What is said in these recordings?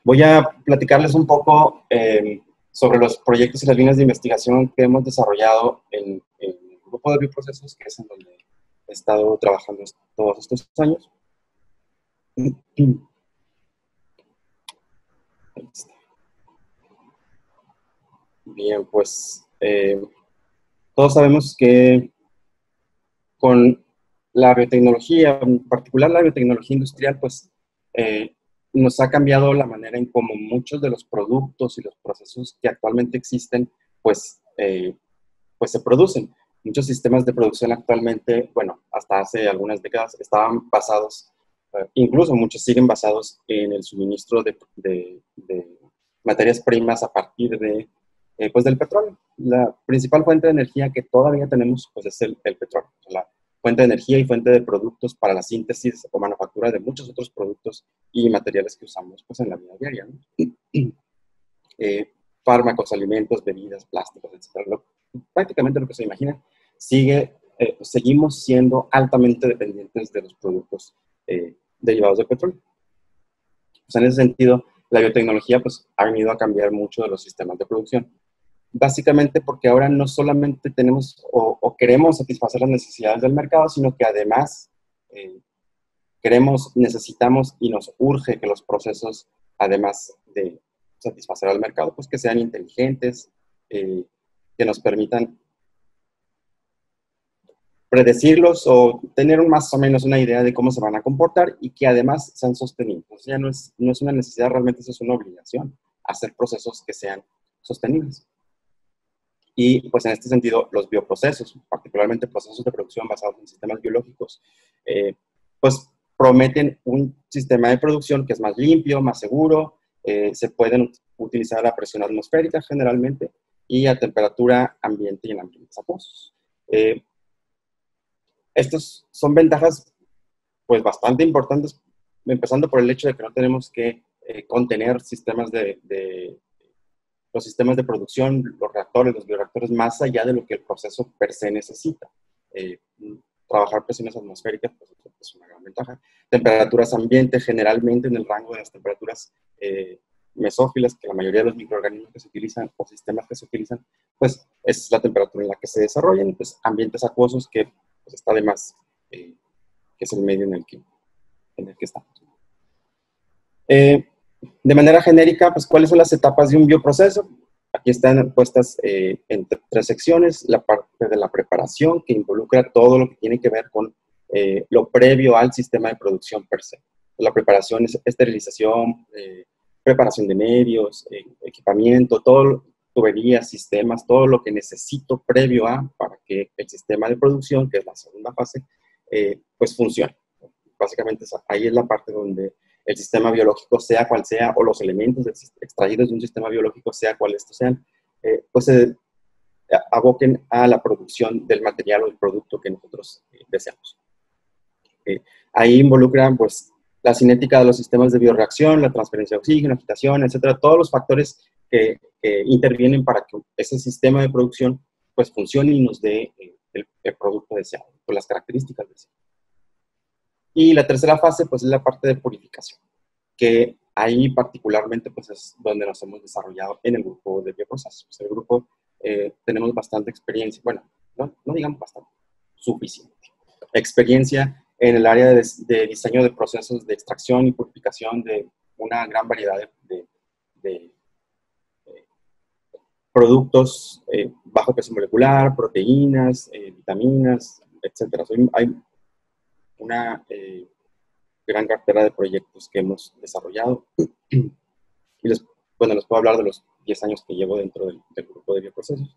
Voy a platicarles un poco sobre los proyectos y las líneas de investigación que hemos desarrollado en el grupo de bioprocesos, que es en donde he estado trabajando todos estos años. Bien, pues todos sabemos que con la biotecnología, en particular la biotecnología industrial, pues nos ha cambiado la manera en cómo muchos de los productos y los procesos que actualmente existen, pues se producen. Muchos sistemas de producción actualmente, bueno, hasta hace algunas décadas, estaban basados, incluso muchos siguen basados en el suministro de materias primas a partir de, pues del petróleo. La principal fuente de energía que todavía tenemos, pues es el petróleo. La fuente de energía y fuente de productos para la síntesis o manufactura de muchos otros productos y materiales que usamos, pues, en la vida diaria, ¿no? Fármacos, alimentos, bebidas, plásticos, etc. Prácticamente lo que se imagina, seguimos siendo altamente dependientes de los productos derivados del petróleo. Pues en ese sentido, la biotecnología pues, ha venido a cambiar mucho de los sistemas de producción. Básicamente porque ahora no solamente tenemos o queremos satisfacer las necesidades del mercado, sino que además necesitamos y nos urge que los procesos, además de satisfacer al mercado, pues que sean inteligentes, que nos permitan predecirlos o tener más o menos una idea de cómo se van a comportar y que además sean sostenibles. O sea, no es una necesidad, realmente eso es una obligación, hacer procesos que sean sostenibles. Y pues en este sentido, los bioprocesos, particularmente procesos de producción basados en sistemas biológicos, pues prometen un sistema de producción que es más limpio, más seguro, se pueden utilizar a presión atmosférica generalmente y a temperatura ambiente y en ambientes acuosos. Estas son ventajas pues bastante importantes, empezando por el hecho de que no tenemos que contener los sistemas de producción, los reactores, los bioreactores, más allá de lo que el proceso per se necesita. Trabajar presiones atmosféricas pues, es una gran ventaja. Temperaturas ambiente, generalmente en el rango de las temperaturas mesófilas, que la mayoría de los microorganismos que se utilizan o sistemas que se utilizan, pues es la temperatura en la que se desarrollan, pues ambientes acuosos que pues, está de más, que es el medio en el que estamos. De manera genérica, pues, ¿cuáles son las etapas de un bioproceso? Aquí están puestas en tres secciones. La parte de la preparación, que involucra todo lo que tiene que ver con lo previo al sistema de producción per se. La preparación es esterilización, preparación de medios, equipamiento, todo, tuberías, sistemas, todo lo que necesito previo para que el sistema de producción, que es la segunda fase, pues funcione. Básicamente ahí es la parte donde el sistema biológico, sea cual sea, o los elementos extraídos de un sistema biológico, sea cual estos sean, pues se aboquen a la producción del material o el producto que nosotros deseamos. Ahí involucran pues, la cinética de los sistemas de bioreacción, la transferencia de oxígeno, agitación, etcétera, todos los factores que intervienen para que ese sistema de producción pues, funcione y nos dé el producto deseado, con las características deseadas. Y la tercera fase, pues, es la parte de purificación, que ahí particularmente, pues, es donde nos hemos desarrollado en el grupo de bioprocesos. Pues, en el grupo tenemos bastante experiencia, bueno, no digamos bastante, suficiente experiencia en el área de diseño de procesos de extracción y purificación de una gran variedad de productos bajo peso molecular, proteínas, vitaminas, etcétera. Hay una gran cartera de proyectos que hemos desarrollado y les puedo hablar de los 10 años que llevo dentro del grupo de bioprocesos.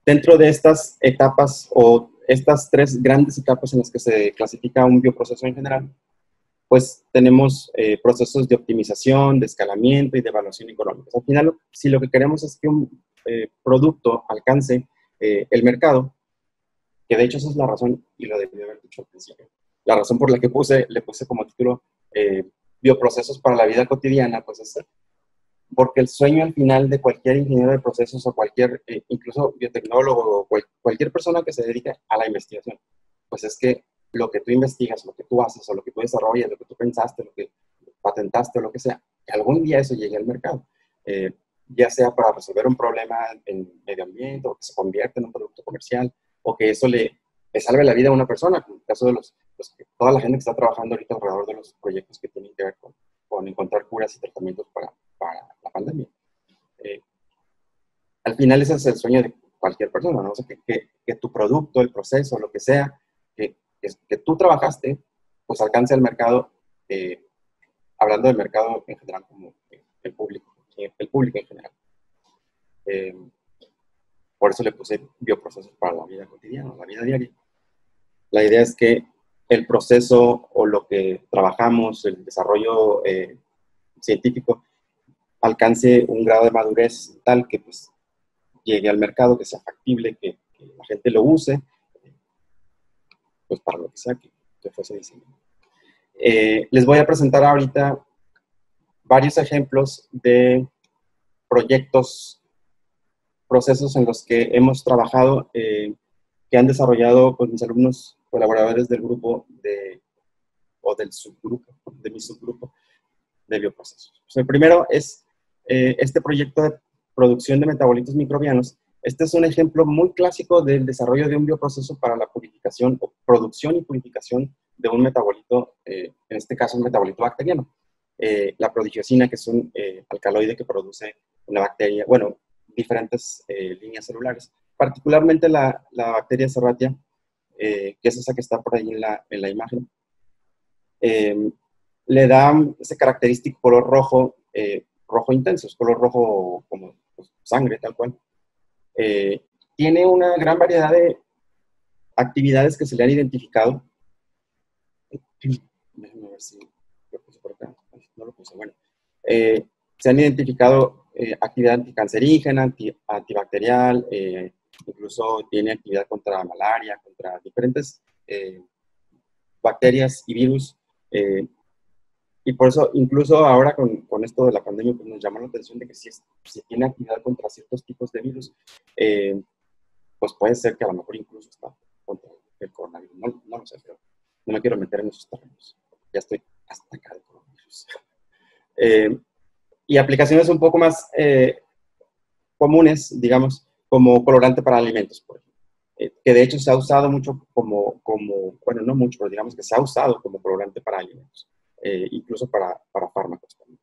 Dentro de estas etapas o estas tres grandes etapas en las que se clasifica un bioproceso en general, pues tenemos procesos de optimización, de escalamiento y de evaluación económica. Al final, si lo que queremos es que un producto alcance el mercado, que de hecho esa es la razón, y lo debí haber dicho al principio, la razón por la que le puse como título bioprocesos para la vida cotidiana, pues es porque el sueño al final de cualquier ingeniero de procesos o cualquier, incluso biotecnólogo o cualquier persona que se dedique a la investigación, pues es que lo que tú investigas, lo que tú haces o lo que tú desarrollas, lo que tú pensaste, patentaste o lo que sea, que algún día eso llegue al mercado, ya sea para resolver un problema en medio ambiente, o que se convierta en un producto comercial, o que eso le salve la vida a una persona, como en el caso de toda la gente que está trabajando ahorita alrededor de los proyectos que tienen que ver con encontrar curas y tratamientos para la pandemia. Al final ese es el sueño de cualquier persona, ¿no? O sea, que tu producto, el proceso, lo que sea, que tú trabajaste, pues alcance al mercado, hablando del mercado en general como el público en general. Por eso le puse bioprocesos para la vida cotidiana, la vida diaria. La idea es que el proceso o lo que trabajamos, el desarrollo científico, alcance un grado de madurez tal que pues llegue al mercado, que sea factible, que la gente lo use, pues para lo que sea que fuese diseñado. Les voy a presentar ahorita varios ejemplos de proyectos, procesos en los que hemos trabajado, que han desarrollado pues, mis alumnos colaboradores del grupo o del subgrupo, de mi subgrupo de bioprocesos. Pues el primero es este proyecto de producción de metabolitos microbianos. Este es un ejemplo muy clásico del desarrollo de un bioproceso para la purificación o producción y purificación de un metabolito, en este caso un metabolito bacteriano. La prodigiosina, que es un alcaloide que produce una bacteria, bueno, diferentes líneas celulares, particularmente la bacteria Serratia, que es esa que está por ahí en la imagen, le da ese característico color rojo, rojo intenso, es color rojo como pues, sangre, tal cual. Tiene una gran variedad de actividades que se le han identificado. Déjenme ver si lo puse por acá. No lo puse, bueno. Se han identificado actividad anticancerígena, antibacterial, incluso tiene actividad contra malaria, contra diferentes bacterias y virus. Y por eso, incluso ahora con esto de la pandemia, pues nos llama la atención de que si tiene actividad contra ciertos tipos de virus, pues puede ser que a lo mejor incluso está contra el coronavirus. No lo sé, pero no me quiero meter en esos terrenos. Ya estoy hasta acá de coronavirus. Y aplicaciones un poco más comunes, digamos, como colorante para alimentos, por ejemplo. Que de hecho se ha usado mucho bueno, no mucho, pero digamos que se ha usado como colorante para alimentos. Incluso para fármacos también.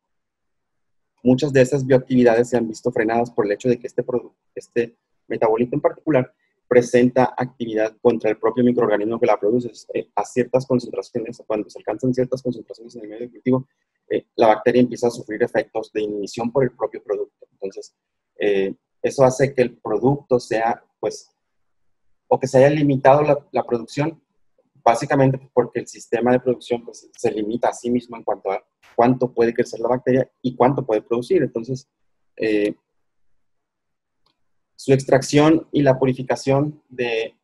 Muchas de esas bioactividades se han visto frenadas por el hecho de que este metabolito en particular presenta actividad contra el propio microorganismo que la produce. A ciertas concentraciones, cuando se alcanzan ciertas concentraciones en el medio de cultivo, la bacteria empieza a sufrir efectos de inhibición por el propio producto. Entonces, eso hace que el producto sea, pues, o que se haya limitado la producción, básicamente porque el sistema de producción pues, se limita a sí mismo en cuanto a cuánto puede crecer la bacteria y cuánto puede producir. Entonces, su extracción y la purificación de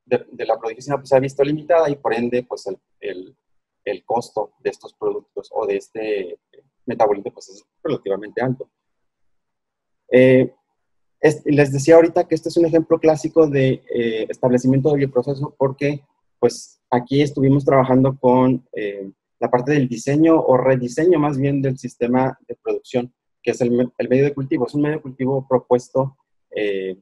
la prodigiosina pues, se ha visto limitada y por ende pues, el costo de estos productos o de este metabolito pues, es relativamente alto. Les decía ahorita que este es un ejemplo clásico de establecimiento de bioproceso porque pues aquí estuvimos trabajando con la parte del diseño o rediseño más bien del sistema de producción, que es el medio de cultivo. Es un medio de cultivo propuesto que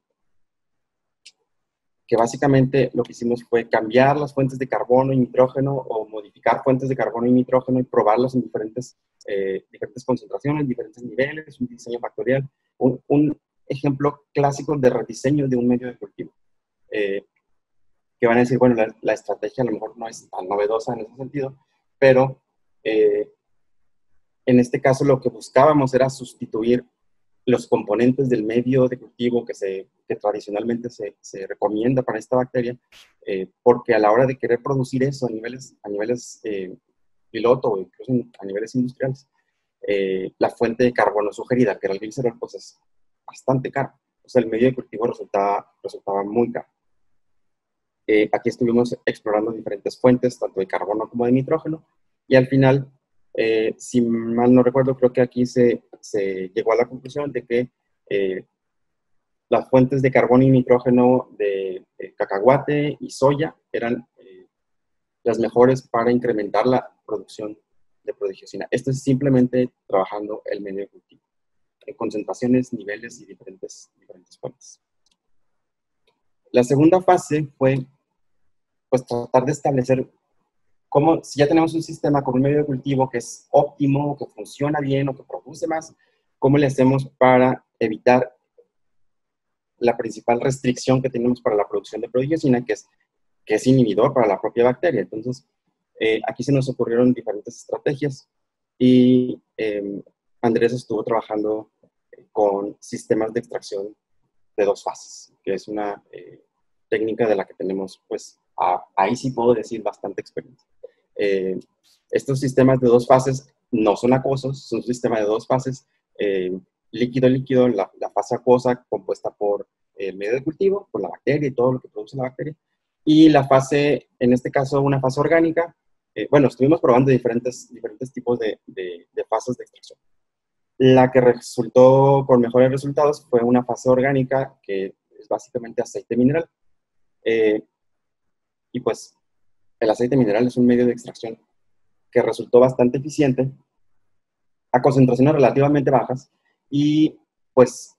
básicamente lo que hicimos fue cambiar las fuentes de carbono y nitrógeno o modificar fuentes de carbono y nitrógeno y probarlas en diferentes concentraciones, diferentes niveles, un diseño factorial, un ejemplo clásico de rediseño de un medio de cultivo. Que van a decir, bueno, la estrategia a lo mejor no es tan novedosa en ese sentido, pero en este caso lo que buscábamos era sustituir los componentes del medio de cultivo que tradicionalmente se recomienda para esta bacteria, porque a la hora de querer producir eso a niveles piloto o incluso a niveles industriales, la fuente de carbono sugerida, que era el glicerol, pues es bastante caro. O sea, el medio de cultivo resultaba muy caro. Aquí estuvimos explorando diferentes fuentes, tanto de carbono como de nitrógeno, y al final, si mal no recuerdo, creo que aquí se llegó a la conclusión de que las fuentes de carbono y nitrógeno de cacahuate y soya eran las mejores para incrementar la producción de prodigiosina. Esto es simplemente trabajando el medio de cultivo, en concentraciones, niveles y diferentes formas. La segunda fase fue pues, tratar de establecer cómo, si ya tenemos un sistema con un medio de cultivo que es óptimo, que funciona bien o que produce más, ¿cómo le hacemos para evitar la principal restricción que tenemos para la producción de prodigiosina, que es inhibidor para la propia bacteria? Entonces, aquí se nos ocurrieron diferentes estrategias y Andrés estuvo trabajando con sistemas de extracción de 2 fases, que es una técnica de la que tenemos, pues, ahí sí puedo decir bastante experiencia. Estos sistemas de 2 fases no son acuosos, son un sistema de 2 fases, líquido-líquido, la fase acuosa compuesta por el medio de cultivo, por la bacteria y todo lo que produce la bacteria, y la fase, en este caso, una fase orgánica. Bueno, estuvimos probando diferentes tipos de fases de extracción. La que resultó con mejores resultados fue una fase orgánica, que es básicamente aceite mineral. Y pues el aceite mineral es un medio de extracción que resultó bastante eficiente a concentraciones relativamente bajas y pues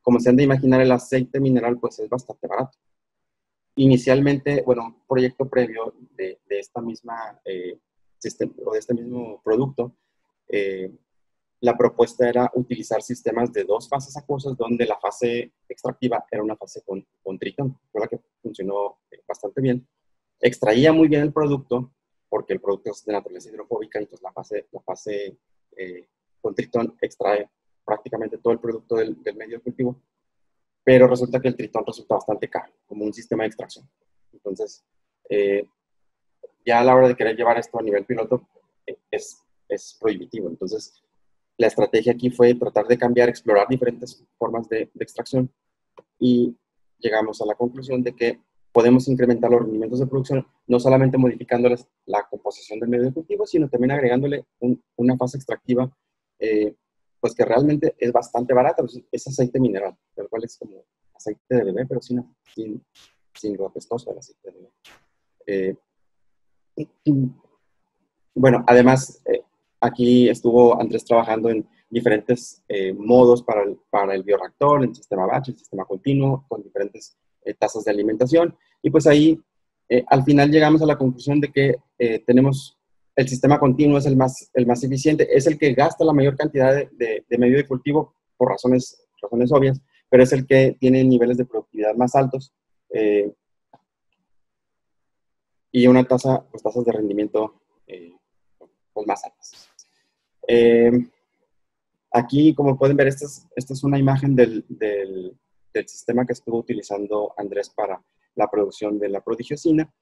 como se han de imaginar, el aceite mineral pues es bastante barato. Inicialmente, bueno, un proyecto previo de esta misma sistema, o de este mismo producto, la propuesta era utilizar sistemas de 2 fases acuosas, donde la fase extractiva era una fase con tritón, fue la que funcionó bastante bien. Extraía muy bien el producto, porque el producto es de naturaleza hidrofóbica, entonces la fase con tritón extrae prácticamente todo el producto del medio de cultivo, pero resulta que el tritón resulta bastante caro, como un sistema de extracción. Entonces, ya a la hora de querer llevar esto a nivel piloto, es prohibitivo. Entonces, la estrategia aquí fue tratar de cambiar, explorar diferentes formas de extracción y llegamos a la conclusión de que podemos incrementar los rendimientos de producción no solamente modificando la composición del medio de cultivo, sino también agregándole una fase extractiva pues que realmente es bastante barata. Pues es aceite mineral, el cual es como aceite de bebé, pero sin lo apestoso del aceite de bebé. Bueno, además, aquí estuvo Andrés trabajando en diferentes modos para el bioreactor, el sistema batch, el sistema continuo, con diferentes tasas de alimentación. Y pues ahí, al final llegamos a la conclusión de que tenemos el sistema continuo es el más eficiente, es el que gasta la mayor cantidad de medio de cultivo por razones obvias, pero es el que tiene niveles de productividad más altos y una tasas de rendimiento pues más altas. Aquí, como pueden ver, esta es una imagen del sistema que estuvo utilizando Andrés para la producción de la prodigiosina.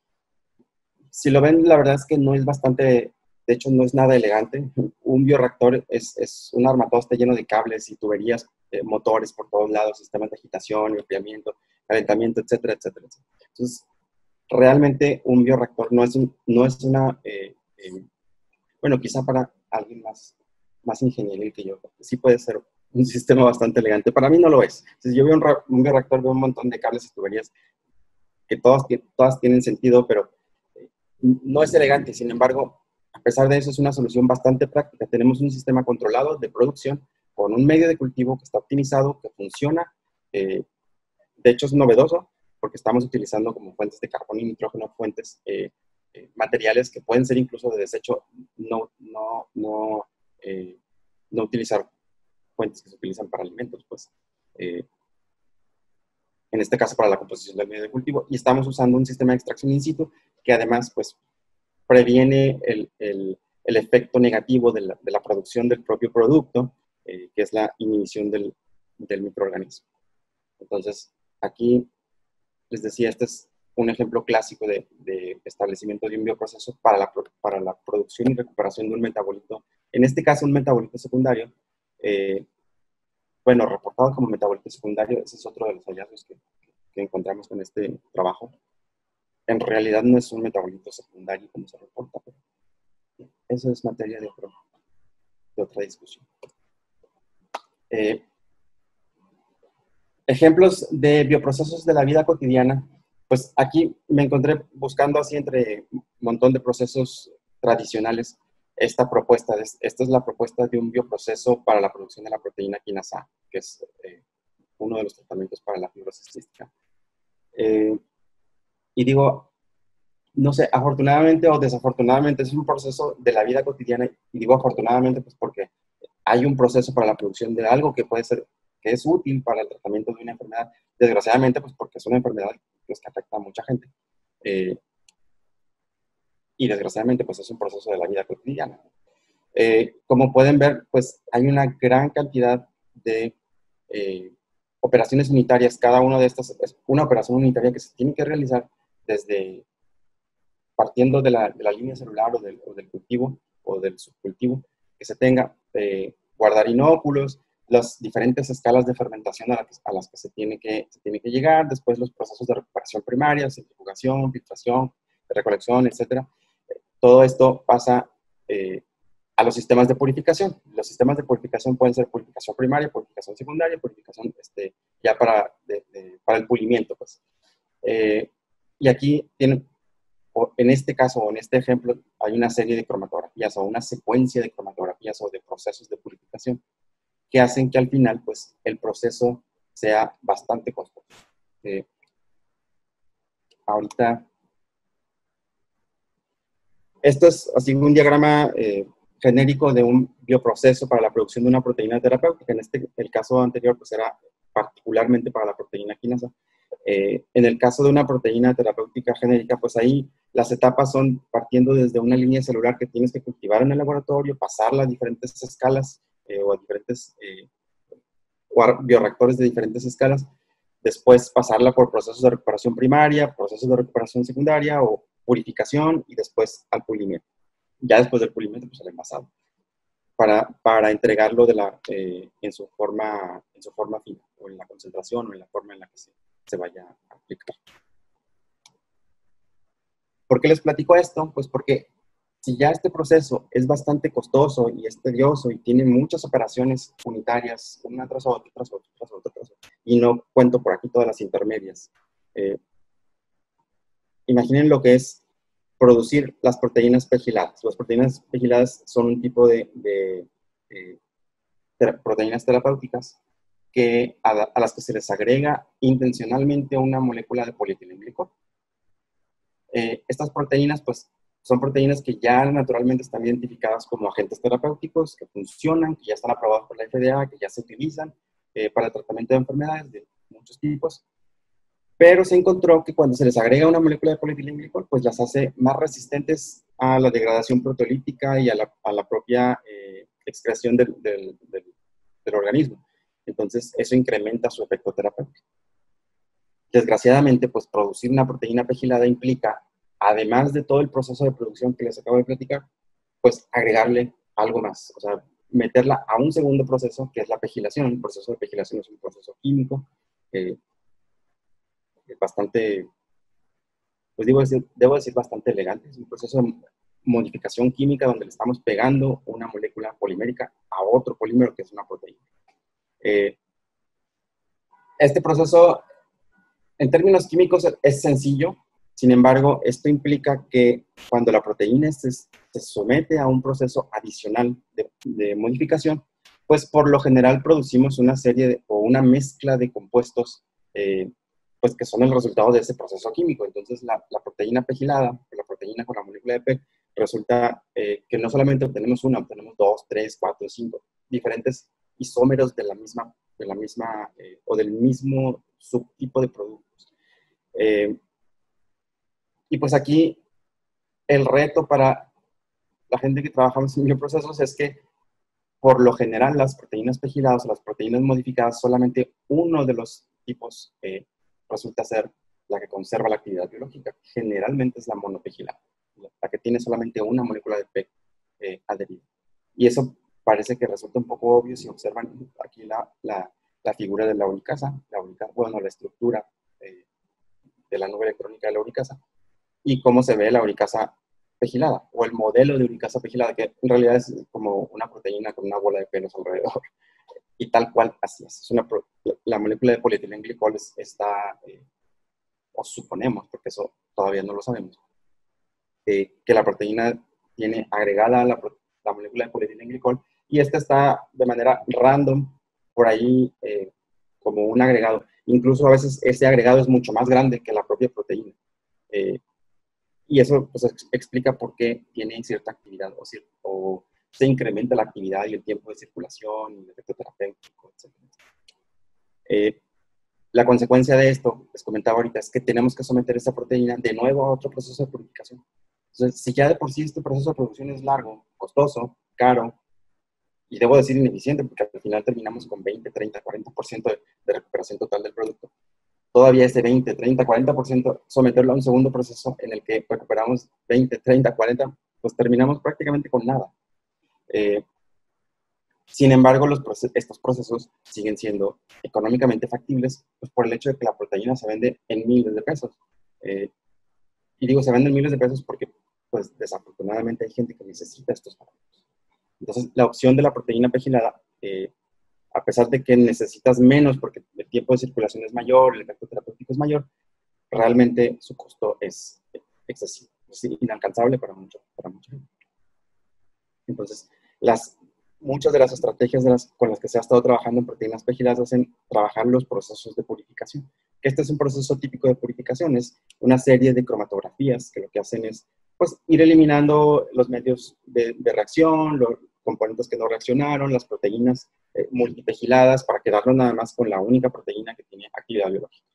Si lo ven, la verdad es que no es de hecho, no es nada elegante. Un bioreactor es un armatoste lleno de cables y tuberías, motores por todos lados, sistemas de agitación, enfriamiento, calentamiento, etcétera, etcétera. Entonces, realmente un bioreactor no es una... bueno, quizá para alguien más ingenieril que yo, sí puede ser un sistema bastante elegante. Para mí no lo es. Si yo veo un bioreactor, veo un montón de cables y tuberías que todas tienen sentido, pero no es elegante. Sin embargo, a pesar de eso, es una solución bastante práctica. Tenemos un sistema controlado de producción con un medio de cultivo que está optimizado, que funciona. De hecho, es novedoso porque estamos utilizando como fuentes de carbono y nitrógeno, fuentes materiales que pueden ser incluso de desecho, no utilizar fuentes que se utilizan para alimentos, pues. En este caso para la composición del medio de cultivo, y estamos usando un sistema de extracción in situ que además pues previene el efecto negativo de la producción del propio producto, que es la inhibición del microorganismo. Entonces, aquí les decía, este es un ejemplo clásico de establecimiento de un bioproceso para la producción y recuperación de un metabolito, en este caso un metabolito secundario, bueno, reportado como metabolito secundario. Ese es otro de los hallazgos que encontramos con este trabajo. En realidad no es un metabolito secundario como se reporta, pero eso es materia de otra discusión. Ejemplos de bioprocesos de la vida cotidiana. Pues aquí me encontré buscando así entre un montón de procesos tradicionales. esta propuesta, esta es la propuesta de un bioproceso para la producción de la proteína quinasa A, que es uno de los tratamientos para la fibrosis cística. Y digo, no sé, afortunadamente o desafortunadamente es un proceso de la vida cotidiana, y digo afortunadamente pues porque hay un proceso para la producción de algo que puede ser, que es útil para el tratamiento de una enfermedad, desgraciadamente pues porque es una enfermedad pues, que afecta a mucha gente. Y desgraciadamente pues es un proceso de la vida cotidiana. Como pueden ver, pues hay una gran cantidad de operaciones unitarias. Cada una de estas es una operación unitaria que se tiene que realizar desde partiendo de la línea celular o del cultivo o del subcultivo que se tenga, guardar inóculos, las diferentes escalas de fermentación a las que se tiene que llegar, después los procesos de recuperación primaria, centrifugación, filtración, recolección, etcétera. Todo esto pasa a los sistemas de purificación. Los sistemas de purificación pueden ser purificación primaria, purificación secundaria, purificación ya para el pulimiento. Pues. Y aquí tienen, en este caso o en este ejemplo, hay una serie de cromatografías o una secuencia de cromatografías o de procesos de purificación que hacen que al final pues, el proceso sea bastante costoso. Ahorita, esto es así un diagrama genérico de un bioproceso para la producción de una proteína terapéutica. El caso anterior pues era particularmente para la proteína quinasa. En el caso de una proteína terapéutica genérica, pues ahí las etapas son partiendo desde una línea celular que tienes que cultivar en el laboratorio, pasarla a diferentes escalas o a diferentes bioreactores de diferentes escalas, después pasarla por procesos de recuperación primaria, procesos de recuperación secundaria o purificación y después al pulimiento. Ya después del pulimiento, pues el envasado, para entregarlo en su forma fina, o en la concentración, o en la forma en la que se vaya a aplicar. ¿Por qué les platico esto? Pues porque si ya este proceso es bastante costoso y es tedioso y tiene muchas operaciones unitarias, una tras otra, tras otra, tras otra, tras otra, y no cuento por aquí todas las intermedias, imaginen lo que es producir las proteínas pegiladas. Las proteínas pegiladas son un tipo de proteínas terapéuticas a las que se les agrega intencionalmente una molécula de polietilenglicol. Estas proteínas, pues, son proteínas que ya naturalmente están identificadas como agentes terapéuticos, que funcionan, que ya están aprobados por la FDA, que ya se utilizan para el tratamiento de enfermedades de muchos tipos. Pero se encontró que cuando se les agrega una molécula de polietilenglicol, pues las hace más resistentes a la degradación proteolítica y a la propia excreción del organismo. Entonces, eso incrementa su efecto terapéutico. Desgraciadamente, pues producir una proteína pegilada implica, además de todo el proceso de producción que les acabo de platicar, pues agregarle algo más, o sea, meterla a un segundo proceso, que es la pegilación. El proceso de pegilación es un proceso químico bastante, pues debo decir bastante elegante. Es un proceso de modificación química donde le estamos pegando una molécula polimérica a otro polímero que es una proteína. Este proceso, en términos químicos, es sencillo. Sin embargo, esto implica que cuando la proteína se somete a un proceso adicional de modificación, pues por lo general producimos una serie o una mezcla de compuestos pues que son el resultado de ese proceso químico. Entonces, la proteína pegilada, la proteína con la molécula de PEG, resulta que no solamente obtenemos una, obtenemos 2, 3, 4, 5 diferentes isómeros de la misma o del mismo subtipo de productos. Y pues aquí el reto para la gente que trabajamos en bioprocesos es que por lo general las proteínas pegiladas o las proteínas modificadas, solamente uno de los tipos resulta ser la que conserva la actividad biológica. Generalmente es la monopegilada, la que tiene solamente una molécula de PEG adherida. Y eso parece que resulta un poco obvio si observan aquí la figura de la uricasa, bueno, la estructura de la nube electrónica de la uricasa, y cómo se ve la uricasa pegilada, o el modelo de uricasa pegilada, que en realidad es como una proteína con una bola de pelos alrededor. Y tal cual, así es. La molécula de polietilenglicol está, o suponemos, porque eso todavía no lo sabemos, que la proteína tiene agregada la molécula de polietilenglicol, y esta está de manera random por ahí como un agregado. Incluso a veces ese agregado es mucho más grande que la propia proteína. Y eso pues, explica por qué tiene cierta actividad o se incrementa la actividad y el tiempo de circulación y el efecto terapéutico, etc. La consecuencia de esto, les comentaba ahorita, es que tenemos que someter esa proteína de nuevo a otro proceso de purificación. Entonces, si ya de por sí este proceso de producción es largo, costoso, caro, y debo decir ineficiente, porque al final terminamos con 20, 30, 40% de recuperación total del producto, todavía ese 20, 30, 40%, someterlo a un segundo proceso en el que recuperamos 20, 30, 40, pues terminamos prácticamente con nada. Sin embargo, estos procesos siguen siendo económicamente factibles pues, por el hecho de que la proteína se vende en miles de pesos. Y digo, se vende en miles de pesos porque, pues, desafortunadamente hay gente que necesita estos productos. Entonces, la opción de la proteína pegilada, a pesar de que necesitas menos porque el tiempo de circulación es mayor, el efecto terapéutico es mayor, realmente su costo es excesivo, es inalcanzable para mucha gente. Entonces, muchas de las estrategias con las que se ha estado trabajando en proteínas pegiladas hacen trabajar los procesos de purificación. Este es un proceso típico de purificación, es una serie de cromatografías que lo que hacen es pues, ir eliminando los medios de reacción, los componentes que no reaccionaron, las proteínas multipegiladas para quedarnos nada más con la única proteína que tiene actividad biológica.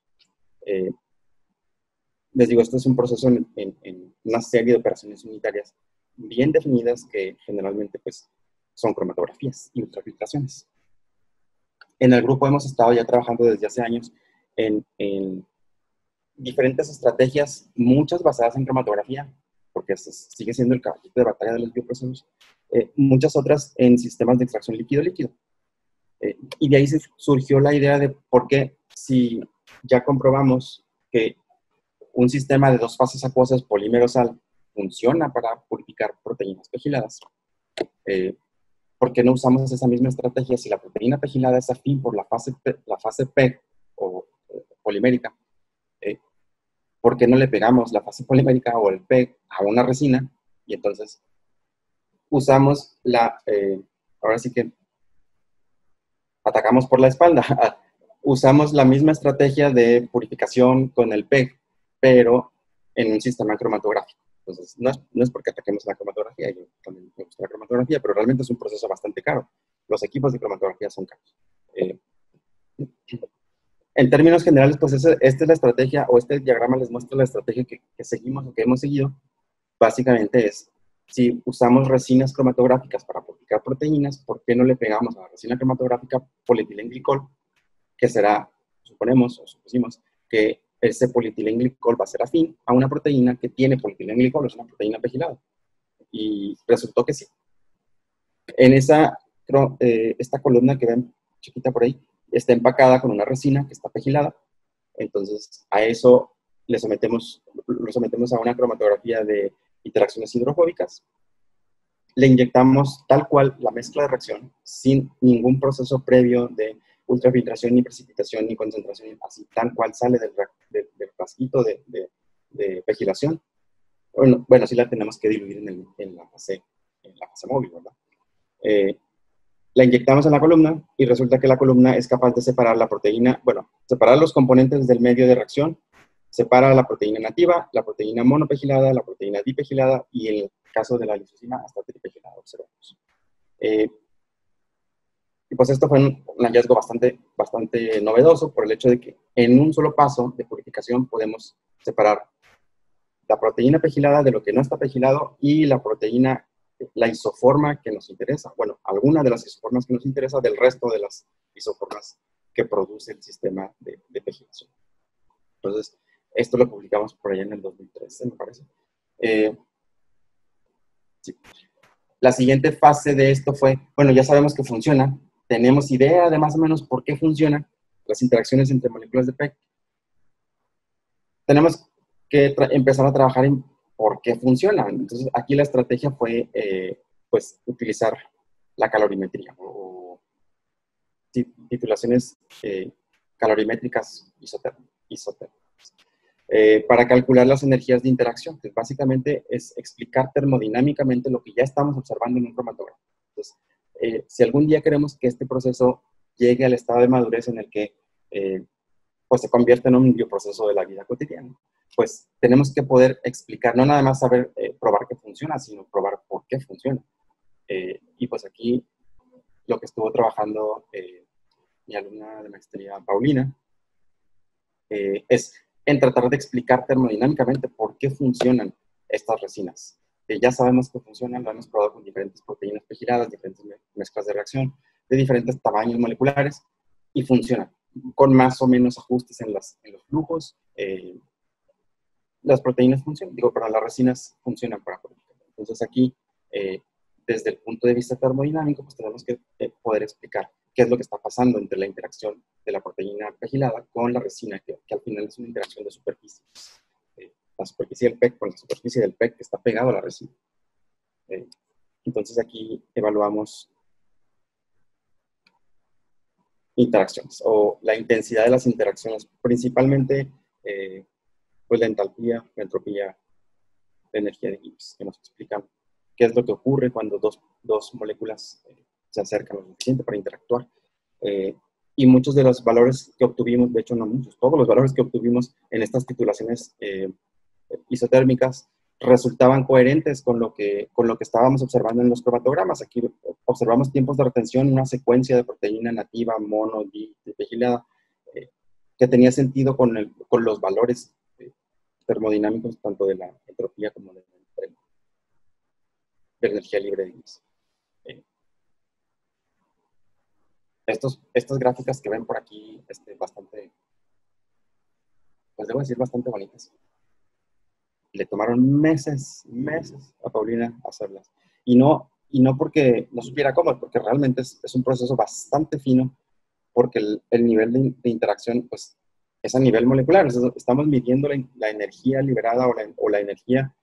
Les digo, esto es un proceso en una serie de operaciones unitarias bien definidas que generalmente pues, son cromatografías y ultrafiltraciones. En el grupo hemos estado ya trabajando desde hace años en diferentes estrategias, muchas basadas en cromatografía, porque sigue siendo el caballito de batalla de los bioprocesos, muchas otras en sistemas de extracción líquido-líquido. Y de ahí surgió la idea de por qué si ya comprobamos que un sistema de dos fases acuosas polímero-sal funciona para purificar proteínas pegiladas, ¿por qué no usamos esa misma estrategia si la proteína pegilada es afín por la fase PEG o polimérica? ¿Por qué no le pegamos la fase polimérica o el PEG a una resina? Y entonces usamos ahora sí que atacamos por la espalda. Usamos la misma estrategia de purificación con el PEG, pero en un sistema cromatográfico. Entonces, no es porque ataquemos la cromatografía, yo también me gusta la cromatografía, pero realmente es un proceso bastante caro. Los equipos de cromatografía son caros. En términos generales, pues esta es la estrategia, o este diagrama les muestra la estrategia que seguimos o que hemos seguido. Básicamente es, si usamos resinas cromatográficas para purificar proteínas, ¿por qué no le pegamos a la resina cromatográfica polietilenglicol, que será, suponemos o supusimos, que ese polietilenglicol va a ser afín a una proteína que tiene polietilenglicol, es una proteína pegilada? Y resultó que sí. En esta columna que ven chiquita por ahí, está empacada con una resina que está pegilada. Entonces, a eso lo sometemos a una cromatografía de interacciones hidrofóbicas. Le inyectamos tal cual la mezcla de reacción, sin ningún proceso previo de ultrafiltración, ni precipitación, ni concentración, así tal cual sale del frasquito de pegilación. Bueno, sí la tenemos que diluir en la fase móvil, ¿verdad? La inyectamos en la columna y resulta que la columna es capaz de separar la proteína, separar los componentes del medio de reacción, separa la proteína nativa, la proteína monopegilada, la proteína dipegilada y en el caso de la lisozima hasta tripegilada, observamos. Y pues esto fue un hallazgo bastante novedoso por el hecho de que en un solo paso de purificación podemos separar la proteína pegilada de lo que no está pegilado y la isoforma que nos interesa, alguna de las isoformas que nos interesa del resto de las isoformas que produce el sistema de pegilación. Entonces, esto lo publicamos por allá en el 2013, me parece. Sí. La siguiente fase de esto fue, ya sabemos que funciona, tenemos idea de más o menos por qué funcionan las interacciones entre moléculas de PEG. Tenemos que empezar a trabajar en por qué funcionan. Entonces, aquí la estrategia fue, pues, utilizar la calorimetría o titulaciones calorimétricas isotérmicas. para calcular las energías de interacción, que básicamente es explicar termodinámicamente lo que ya estamos observando en un cromatograma. Entonces, si algún día queremos que este proceso llegue al estado de madurez en el que pues se convierte en un bioproceso de la vida cotidiana, pues tenemos que poder explicar, no nada más saber probar que funciona, sino probar por qué funciona. Y pues aquí lo que estuvo trabajando mi alumna de maestría, Paulina, es en tratar de explicar termodinámicamente por qué funcionan estas resinas. Ya sabemos que funcionan, lo hemos probado con diferentes proteínas pegiladas, diferentes mezclas de reacción, de diferentes tamaños moleculares, y funcionan con más o menos ajustes en los flujos. Las proteínas funcionan, digo, pero las resinas funcionan para purificar. Entonces aquí, desde el punto de vista termodinámico, pues tenemos que poder explicar qué es lo que está pasando entre la interacción de la proteína pegilada con la resina, que al final es una interacción de superficie. La superficie del PEG con la superficie del PEG que está pegado a la resina. Entonces aquí evaluamos interacciones o la intensidad de las interacciones, principalmente pues la entalpía, la entropía, la energía de Gibbs, que nos explican qué es lo que ocurre cuando dos moléculas se acercan lo suficiente para interactuar. Y muchos de los valores que obtuvimos, de hecho no muchos, todos los valores que obtuvimos en estas titulaciones isotérmicas resultaban coherentes con lo que estábamos observando en los cromatogramas. Aquí observamos tiempos de retención, una secuencia de proteína nativa, mono, dipegilada, que tenía sentido con los valores termodinámicos, tanto de la entropía como de la energía libre de Gibbs. Estas gráficas que ven por aquí, bastante, pues debo decir, bastante bonitas. Le tomaron meses a Paulina hacerlas. Y no porque no supiera cómo, porque realmente es un proceso bastante fino, porque el nivel de interacción, pues, es a nivel molecular. Estamos midiendo la energía liberada o la energía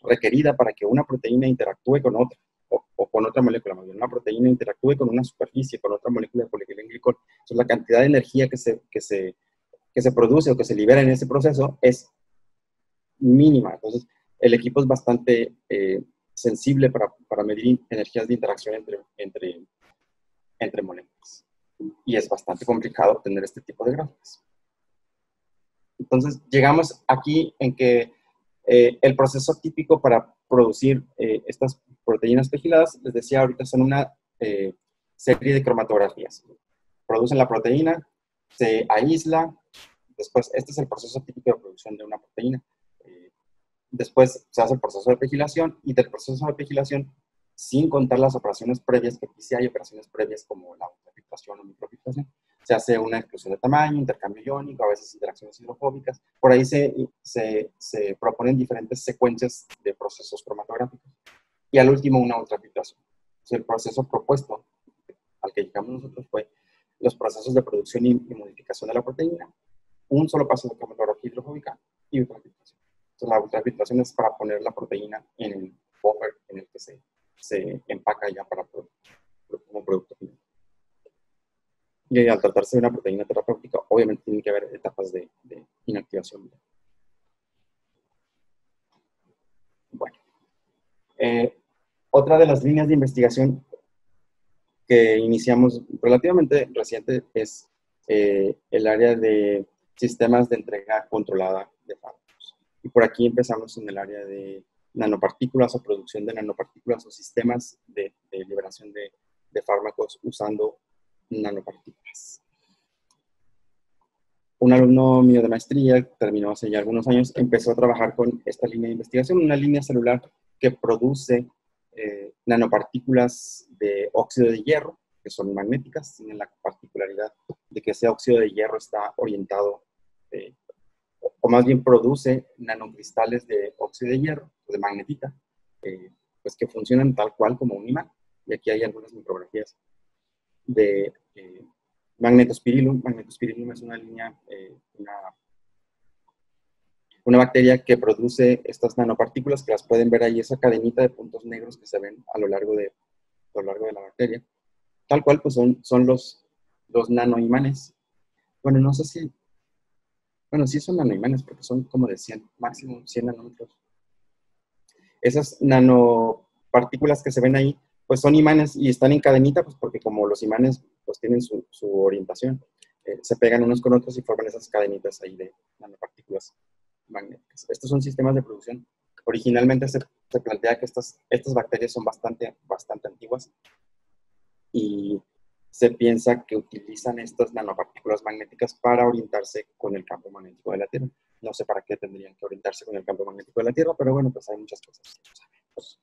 requerida para que una proteína interactúe con otra, o con otra molécula. Más bien, una proteína interactúe con una superficie, con otra molécula de polietilenglicol. Entonces, la cantidad de energía que se produce o que se libera en ese proceso es mínima. Entonces, el equipo es bastante sensible para medir energías de interacción entre moléculas. Y es bastante complicado obtener este tipo de gráficas. Entonces, llegamos aquí en que el proceso típico para producir estas proteínas pegiladas, les decía ahorita, son una serie de cromatografías. Producen la proteína, se aísla, después, este es el proceso típico de producción de una proteína. Después se hace el proceso de pegilación, y del proceso de pegilación, sin contar las operaciones previas, que aquí sí hay operaciones previas como la ultrafiltración o microfiltración, se hace una exclusión de tamaño, intercambio iónico, a veces interacciones hidrofóbicas. Por ahí se proponen diferentes secuencias de procesos cromatográficos. Y al último, una ultrafiltración. Entonces, el proceso propuesto al que llegamos nosotros fue los procesos de producción y modificación de la proteína, un solo paso de cromatografía hidrofóbica y ultrafiltración. Entonces, la ultrafiltración es para poner la proteína en el buffer en el que se empaca ya como producto final. Y al tratarse de una proteína terapéutica, obviamente tiene que haber etapas de inactivación. Bueno, otra de las líneas de investigación que iniciamos relativamente reciente es el área de sistemas de entrega controlada de fármacos. Y por aquí empezamos en el área de nanopartículas o producción de nanopartículas o sistemas de liberación de fármacos usando nanopartículas. Un alumno mío de maestría, terminó hace ya algunos años, empezó a trabajar con esta línea de investigación, una línea celular que produce nanopartículas de óxido de hierro, que son magnéticas, tienen la particularidad de que ese óxido de hierro está orientado, o más bien produce nanocristales de óxido de hierro, de magnetita, pues que funcionan tal cual como un imán. Y aquí hay algunas micrografías de Magnetospirillum. Magnetospirillum es una línea, una bacteria que produce estas nanopartículas, que las pueden ver ahí, esa cadenita de puntos negros que se ven a lo largo de la bacteria. Tal cual, pues son los nanoimanes. Bueno, no sé si Bueno, sí son nanoimanes porque son como de 100, máximo 100 nanómetros. Esas nanopartículas que se ven ahí, pues son imanes y están en cadenita, pues porque como los imanes pues tienen su orientación, se pegan unos con otros y forman esas cadenitas ahí de nanopartículas magnéticas. Estos son sistemas de producción. Originalmente se plantea que estas bacterias son bastante antiguas y se piensa que utilizan estas nanopartículas magnéticas para orientarse con el campo magnético de la Tierra. No sé para qué tendrían que orientarse con el campo magnético de la Tierra, pero bueno, pues hay muchas cosas que no sabemos.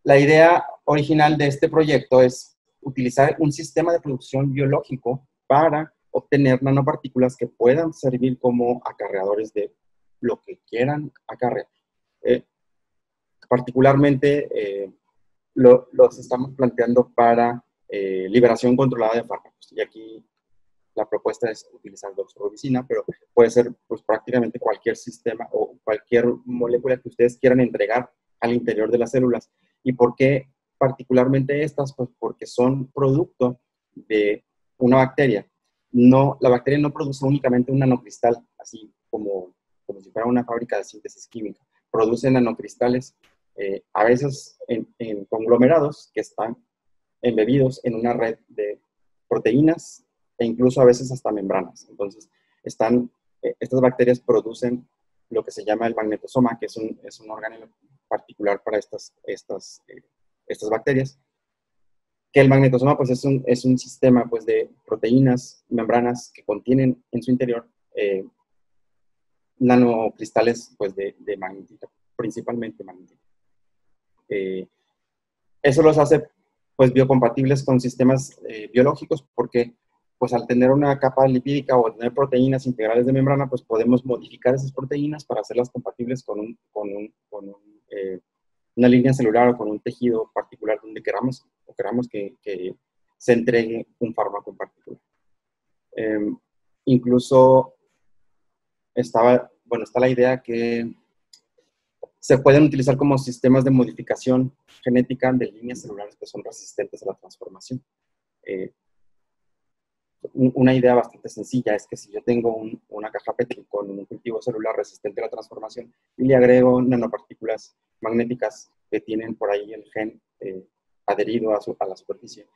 La idea original de este proyecto es utilizar un sistema de producción biológico para obtener nanopartículas que puedan servir como acarreadores de lo que quieran acarrear. Particularmente, los estamos planteando para liberación controlada de fármacos. Y aquí la propuesta es utilizar doxorubicina, pero puede ser pues, prácticamente cualquier sistema o cualquier molécula que ustedes quieran entregar al interior de las células. ¿Y por qué particularmente estas? Pues porque son producto de una bacteria. No, la bacteria no produce únicamente un nanocristal, así como si fuera una fábrica de síntesis química. Produce nanocristales, a veces en conglomerados que están embebidos en una red de proteínas e incluso a veces hasta membranas. Entonces, estas bacterias producen lo que se llama el magnetosoma, que es un órgano particular para estas bacterias. Que el magnetosoma pues, es un sistema pues, de proteínas, membranas que contienen en su interior nanocristales pues, de magnetina, principalmente magnetina. Eso los hace pues biocompatibles con sistemas biológicos porque pues al tener una capa lipídica o tener proteínas integrales de membrana, pues podemos modificar esas proteínas para hacerlas compatibles una línea celular o con un tejido particular donde queramos que se entregue un fármaco en particular. Incluso está la idea que se pueden utilizar como sistemas de modificación genética de líneas celulares que son resistentes a la transformación. Una idea bastante sencilla es que si yo tengo una caja Petri con un cultivo celular resistente a la transformación y le agrego nanopartículas magnéticas que tienen por ahí el gen adherido a la superficie,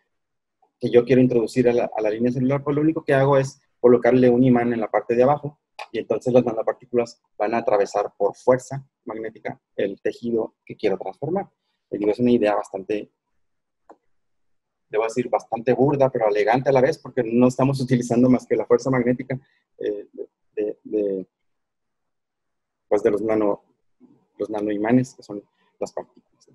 que yo quiero introducir a la línea celular, pues lo único que hago es colocarle un imán en la parte de abajo y entonces las nanopartículas van a atravesar por fuerza magnética el tejido que quiero transformar. Les digo, es una idea debo decir, bastante burda, pero elegante a la vez, porque no estamos utilizando más que la fuerza magnética pues de los nanoimanes, que son las partículas.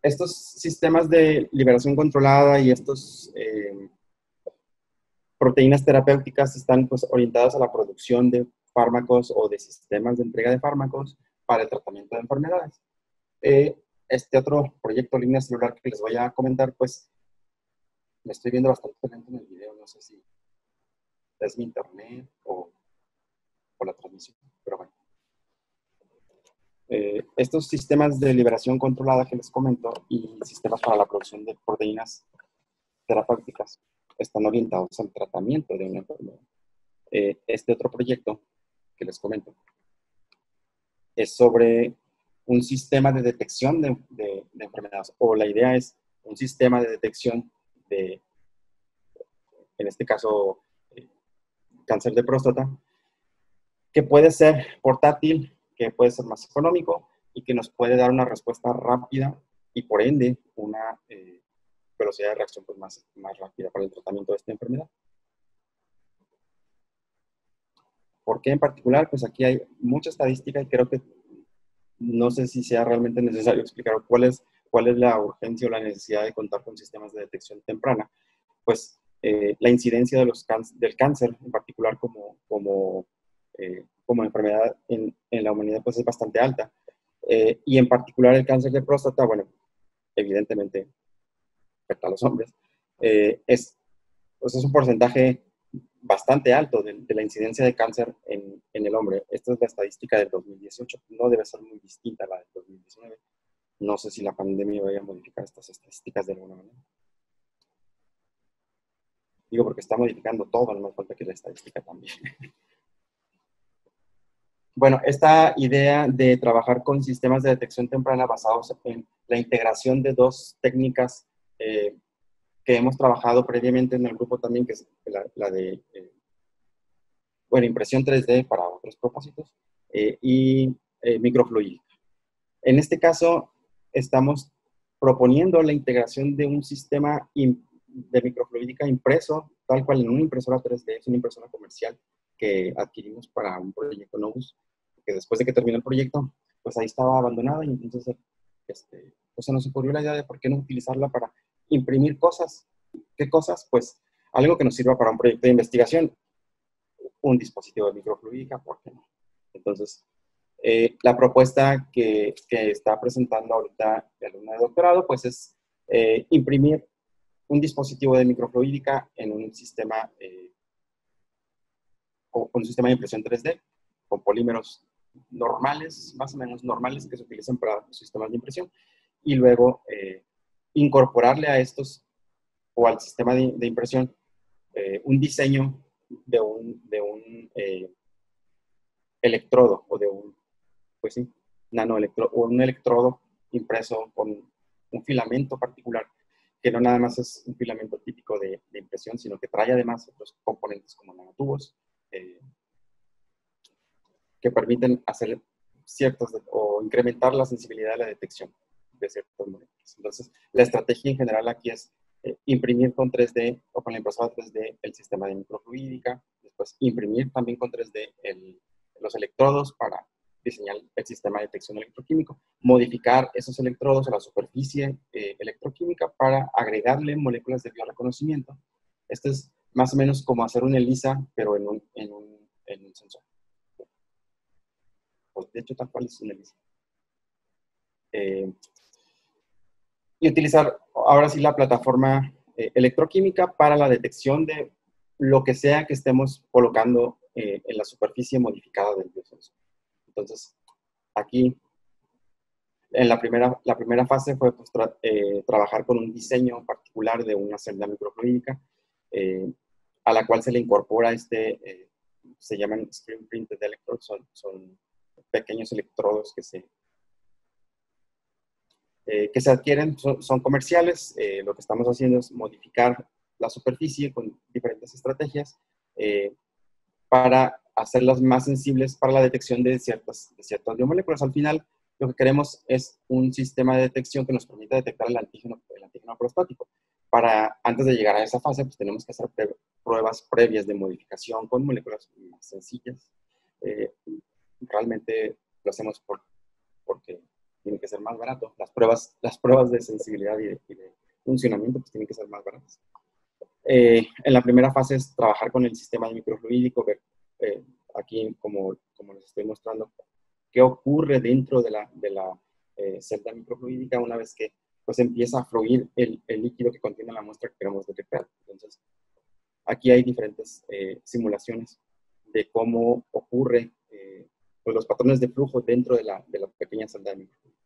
Estos sistemas de liberación controlada y estos proteínas terapéuticas están pues, orientadas a la producción de fármacos o de sistemas de entrega de fármacos para el tratamiento de enfermedades. Este otro proyecto línea celular que les voy a comentar, pues me estoy viendo bastante lento en el video, no sé si es mi internet o la transmisión, pero bueno. Estos sistemas de liberación controlada que les comento y sistemas para la producción de proteínas terapéuticas están orientados al tratamiento de una enfermedad. Este otro proyecto que les comento es sobre un sistema de detección de enfermedades, o la idea es un sistema de detección de, en este caso, cáncer de próstata, que puede ser portátil, que puede ser más económico y que nos puede dar una respuesta rápida y por ende una velocidad de reacción pues, más rápida para el tratamiento de esta enfermedad. ¿Por qué en particular? Pues aquí hay mucha estadística y creo que no sé si sea realmente necesario explicar cuál es la urgencia o la necesidad de contar con sistemas de detección temprana. Pues la incidencia del cáncer en particular como enfermedad en la humanidad pues es bastante alta. Y en particular el cáncer de próstata, bueno, evidentemente afecta a los hombres, pues es un porcentaje bastante alto de la incidencia de cáncer en el hombre. Esta es la estadística del 2018, no debe ser muy distinta a la del 2019. No sé si la pandemia vaya a modificar estas estadísticas de alguna manera. Digo, porque está modificando todo, no me falta que la estadística también. Bueno, esta idea de trabajar con sistemas de detección temprana basados en la integración de dos técnicas que hemos trabajado previamente en el grupo también, que es la de, bueno, impresión 3D para otros propósitos, y microfluídica. En este caso, estamos proponiendo la integración de un sistema de microfluídica impreso, tal cual en una impresora 3D, es una impresora comercial que adquirimos para un proyecto Novus, que después de que terminó el proyecto, pues ahí estaba abandonada y entonces pues se nos ocurrió la idea de por qué no utilizarla para imprimir cosas. ¿Qué cosas? Pues algo que nos sirva para un proyecto de investigación, un dispositivo de microfluídica, ¿por qué no? Entonces, la propuesta que está presentando ahorita el alumno de doctorado, pues es imprimir un dispositivo de microfluídica en un sistema, con un sistema de impresión 3D, con polímeros normales, más o menos normales que se utilizan para los sistemas de impresión, y luego incorporarle a estos o al sistema de impresión un diseño de un electrodo o de un, pues sí, nanoelectrodo o un electrodo impreso con un filamento particular, que no nada más es un filamento típico de impresión, sino que trae además otros componentes como nanotubos, que permiten hacer ciertos o incrementar la sensibilidad de la detección de ciertas moléculas. Entonces, la estrategia en general aquí es imprimir con 3D o con la impresora 3D el sistema de microfluídica, después imprimir también con 3D los electrodos para diseñar el sistema de detección electroquímico, modificar esos electrodos a la superficie electroquímica para agregarle moléculas de bioreconocimiento. Esto es más o menos como hacer una ELISA, pero en un sensor. De hecho, tal cual es una ELISA. Y utilizar ahora sí la plataforma electroquímica para la detección de lo que sea que estemos colocando en la superficie modificada del biosensor. Entonces, aquí en la primera fase fue pues, trabajar con un diseño particular de una celda microfluídica a la cual se le incorpora se llaman screen printed electrodes, son pequeños electrodos que se adquieren, son comerciales. Lo que estamos haciendo es modificar la superficie con diferentes estrategias para hacerlas más sensibles para la detección de ciertas biomoléculas. Al final, lo que queremos es un sistema de detección que nos permita detectar el antígeno prostático. Antes de llegar a esa fase, pues tenemos que hacer pruebas previas de modificación con moléculas más sencillas. Realmente lo hacemos porque tiene que ser más barato. Las pruebas de sensibilidad y de funcionamiento pues tienen que ser más baratas. En la primera fase es trabajar con el sistema de microfluídico, ver aquí, como les estoy mostrando, qué ocurre dentro de la celda microfluídica una vez que pues empieza a fluir el líquido que contiene la muestra que queremos detectar. Entonces, aquí hay diferentes simulaciones de cómo ocurre pues los patrones de flujo dentro de la pequeña celda de microfluídica.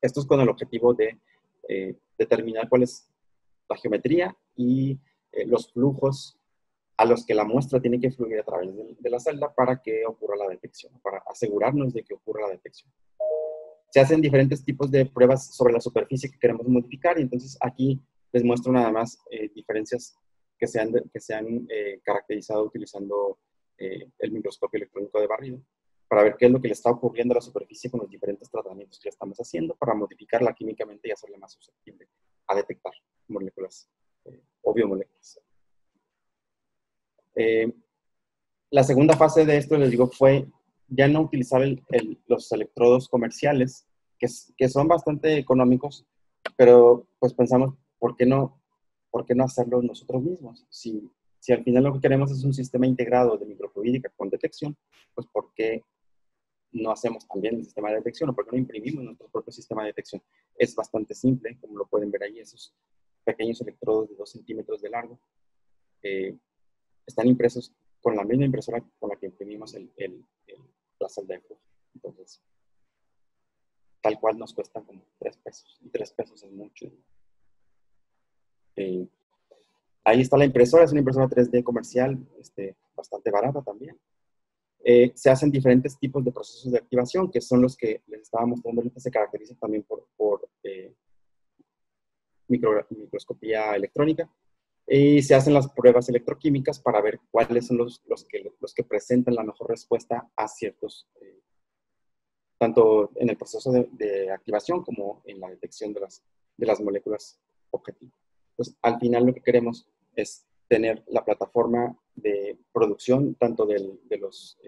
Esto es con el objetivo de determinar cuál es la geometría y los flujos a los que la muestra tiene que fluir a través de la celda para que ocurra la detección, para asegurarnos de que ocurra la detección. Se hacen diferentes tipos de pruebas sobre la superficie que queremos modificar y entonces aquí les muestro nada más diferencias que se han caracterizado utilizando el microscopio electrónico de barrido para ver qué es lo que le está ocurriendo a la superficie con los diferentes tratamientos que le estamos haciendo para modificarla químicamente y hacerla más susceptible a detectar moléculas o biomoléculas. La segunda fase de esto, les digo, fue ya no utilizar los electrodos comerciales, que son bastante económicos, pero pues pensamos, ¿por qué no hacerlo nosotros mismos? Si al final lo que queremos es un sistema integrado de microfluídica con detección, pues ¿por qué no hacemos también el sistema de detección? ¿O por qué no imprimimos nuestro propio sistema de detección? Es bastante simple, como lo pueden ver ahí, esos pequeños electrodos de 2 centímetros de largo. Están impresos con la misma impresora con la que imprimimos la celda de flujo. Entonces, tal cual nos cuestan como 3 pesos. Y 3 pesos es mucho. Ahí está la impresora, es una impresora 3D comercial, bastante barata también. Se hacen diferentes tipos de procesos de activación, que son los que les estaba mostrando ahorita, se caracterizan también por microscopía electrónica. Y se hacen las pruebas electroquímicas para ver cuáles son los que presentan la mejor respuesta a ciertos, tanto en el proceso de activación como en la detección de las moléculas objetivo. Entonces, al final lo que queremos es tener la plataforma de producción tanto de los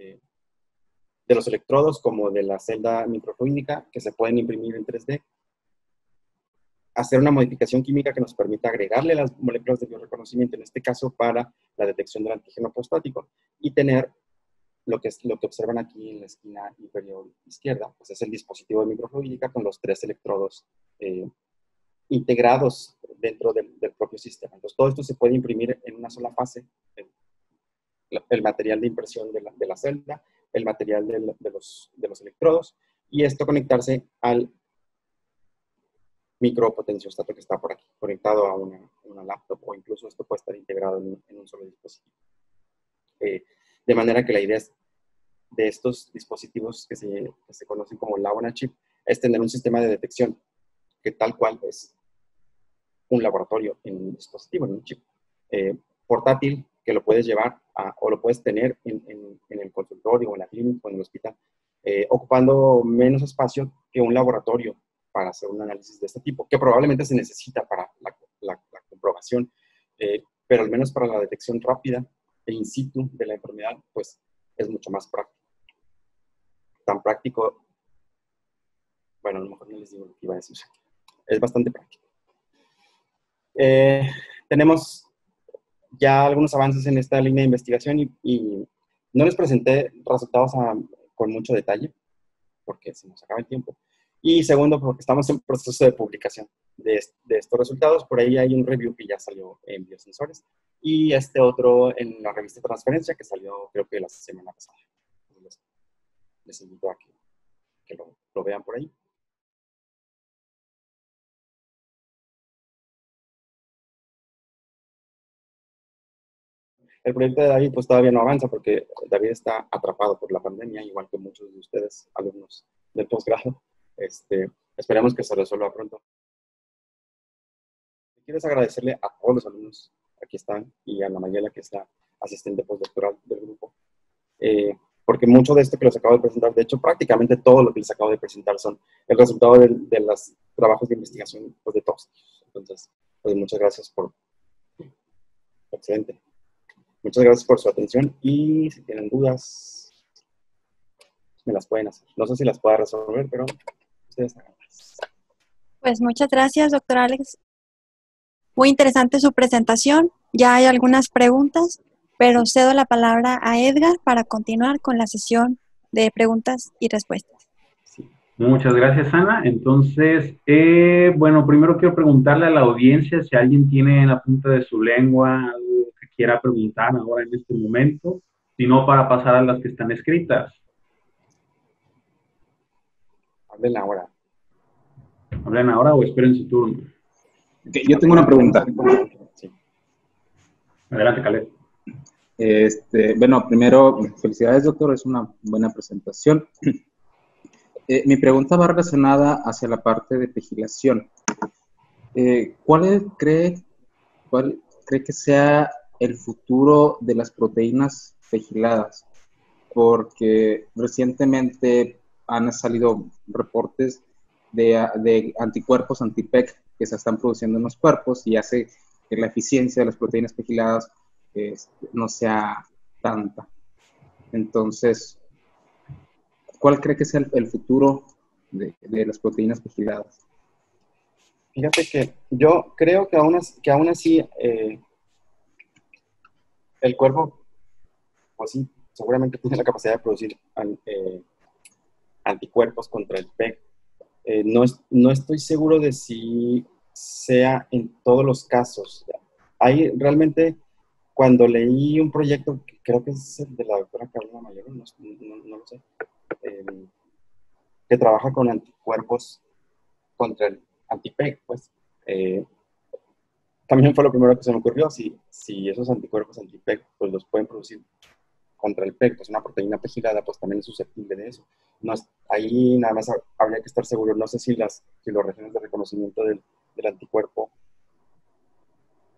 electrodos como de la celda microfluídica que se pueden imprimir en 3D, hacer una modificación química que nos permita agregarle las moléculas de bioreconocimiento, en este caso para la detección del antígeno prostático, y tener lo que observan aquí en la esquina inferior izquierda, pues es el dispositivo de microfluídica con los 3 electrodos integrados dentro del propio sistema. Entonces, todo esto se puede imprimir en una sola fase, el material de impresión de la celda, el material de los electrodos, y esto conectarse al micropotenciostato que está por aquí, conectado a una laptop, o incluso esto puede estar integrado en un solo dispositivo. De manera que la idea es, de estos dispositivos que se conocen como Lab on a Chip, es tener un sistema de detección que tal cual es un laboratorio en un dispositivo, en un chip portátil, que lo puedes llevar o lo puedes tener en el consultorio o en la clínica o en el hospital, ocupando menos espacio que un laboratorio para hacer un análisis de este tipo, que probablemente se necesita para la comprobación, pero al menos para la detección rápida e in situ de la enfermedad, pues es mucho más práctico. Tan práctico, bueno, a lo mejor no les digo lo que iba a decir, es bastante práctico. Tenemos ya algunos avances en esta línea de investigación y no les presenté resultados con mucho detalle, porque se nos acaba el tiempo. Y segundo, porque estamos en proceso de publicación de estos resultados. Por ahí hay un review que ya salió en Biosensores y este otro en la revista Transferencia, que salió creo que la semana pasada. Les invito a que lo vean por ahí. El proyecto de David pues todavía no avanza porque David está atrapado por la pandemia, igual que muchos de ustedes, alumnos del posgrado. Esperemos que se resuelva pronto. Quieres agradecerle a todos los alumnos, aquí están, y a la Mayela, que está asistente postdoctoral del grupo, porque mucho de esto que les acabo de presentar, de hecho prácticamente todo lo que les acabo de presentar son el resultado de los trabajos de investigación pues, de todos. Entonces, pues muchas gracias excelente. Muchas gracias por su atención y si tienen dudas, me las pueden hacer. No sé si las pueda resolver, pero ustedes háganlas. Pues muchas gracias, doctor Alex. Muy interesante su presentación. Ya hay algunas preguntas, pero cedo la palabra a Edgar para continuar con la sesión de preguntas y respuestas. Sí. Muchas gracias, Ana. Entonces, bueno, primero quiero preguntarle a la audiencia si alguien tiene en la punta de su lengua algo que quiera preguntar ahora en este momento, si no, para pasar a las que están escritas. Hablen ahora. ¿Hablen ahora o esperen su turno? Okay, yo tengo una pregunta. Sí. Adelante, Caleb. Bueno, primero, felicidades, doctor, es una buena presentación. Mi pregunta va relacionada hacia la parte de vigilación. ¿Cuál cree que sea el futuro de las proteínas vigiladas? Porque recientemente han salido reportes de anticuerpos anti-PEC que se están produciendo en los cuerpos y hace que la eficiencia de las proteínas vigiladas no sea tanta. Entonces, ¿cuál cree que sea el futuro de las proteínas vigiladas? Fíjate que yo creo que aún así el cuerpo, pues sí, seguramente tiene la capacidad de producir anticuerpos contra el PEG. No estoy seguro de si sea en todos los casos. Hay realmente, cuando leí un proyecto, que creo que es el de la doctora Carolina Mayor, no lo sé, que trabaja con anticuerpos contra el anti-PEG, pues, también fue lo primero que se me ocurrió, si esos anticuerpos anti-PEG pues los pueden producir contra el PEG, pues una proteína pegilada pues también es susceptible de eso. No es, ahí nada más habría que estar seguro, no sé si los regiones de reconocimiento del anticuerpo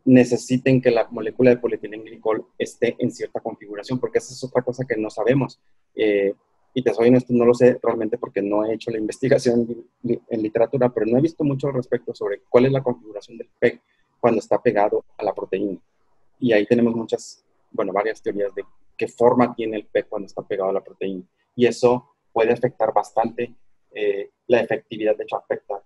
necesiten que la molécula de polietilenglicol esté en cierta configuración, porque esa es otra cosa que no sabemos. Y te soy honesto, no lo sé realmente porque no he hecho la investigación en literatura, pero no he visto mucho al respecto sobre cuál es la configuración del PEG cuando está pegado a la proteína. Y ahí tenemos varias teorías de qué forma tiene el PEG cuando está pegado a la proteína. Y eso puede afectar bastante la efectividad, de hecho afecta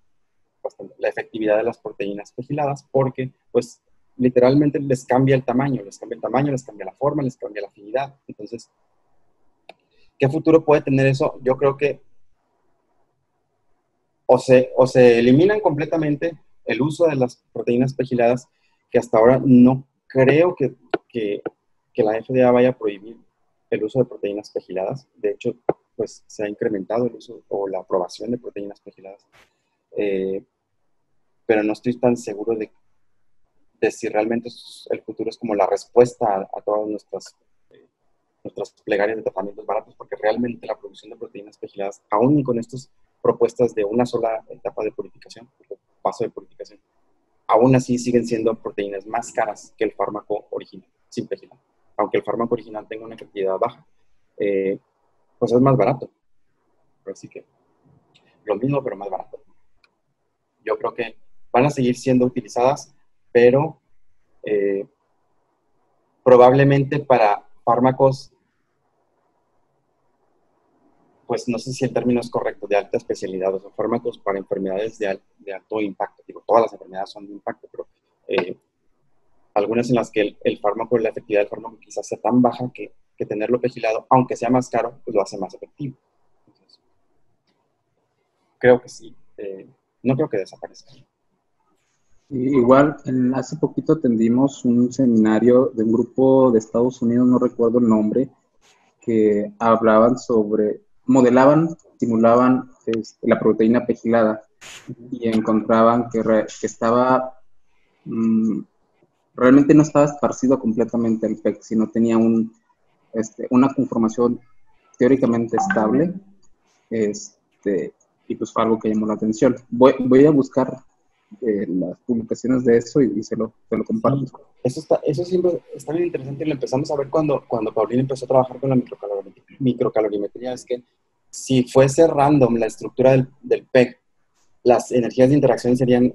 bastante la efectividad de las proteínas pegiladas, porque pues literalmente les cambia el tamaño, les cambia la forma, les cambia la afinidad. Entonces, ¿qué futuro puede tener eso? Yo creo que o se eliminan completamente el uso de las proteínas pegiladas, que hasta ahora no creo que la FDA vaya a prohibir el uso de proteínas pegiladas. De hecho, pues se ha incrementado el uso o la aprobación de proteínas pegiladas. Pero no estoy tan seguro de si realmente el futuro es como la respuesta a todas nuestras plegarias de tratamientos baratos, porque realmente la producción de proteínas pegiladas, aún con estas propuestas de una sola etapa de purificación, paso de purificación, aún así siguen siendo proteínas más caras que el fármaco original, sin pegilar. Aunque el fármaco original tenga una efectividad baja, pues es más barato. Así que lo mismo, pero más barato. Yo creo que van a seguir siendo utilizadas, pero probablemente para fármacos, pues no sé si el término es correcto, de alta especialidad, o sea, fármacos para enfermedades de alto impacto. Digo, todas las enfermedades son de impacto, pero algunas en las que el fármaco, la efectividad del fármaco quizás sea tan baja que tenerlo pegilado, aunque sea más caro, pues lo hace más efectivo. Entonces, creo que sí. No creo que desaparezca. Igual, hace poquito atendimos un seminario de un grupo de Estados Unidos, no recuerdo el nombre, que hablaban modelaban, simulaban la proteína pegilada y encontraban que estaba, realmente no estaba esparcido completamente el PEG, sino tenía una conformación teóricamente estable, y pues fue algo que llamó la atención. Voy a buscar las publicaciones de eso y se lo comparto. Sí, eso siempre está bien interesante y lo empezamos a ver cuando Paulina empezó a trabajar con la microcalorimetría. Es que si fuese random la estructura del PEG, las energías de interacción serían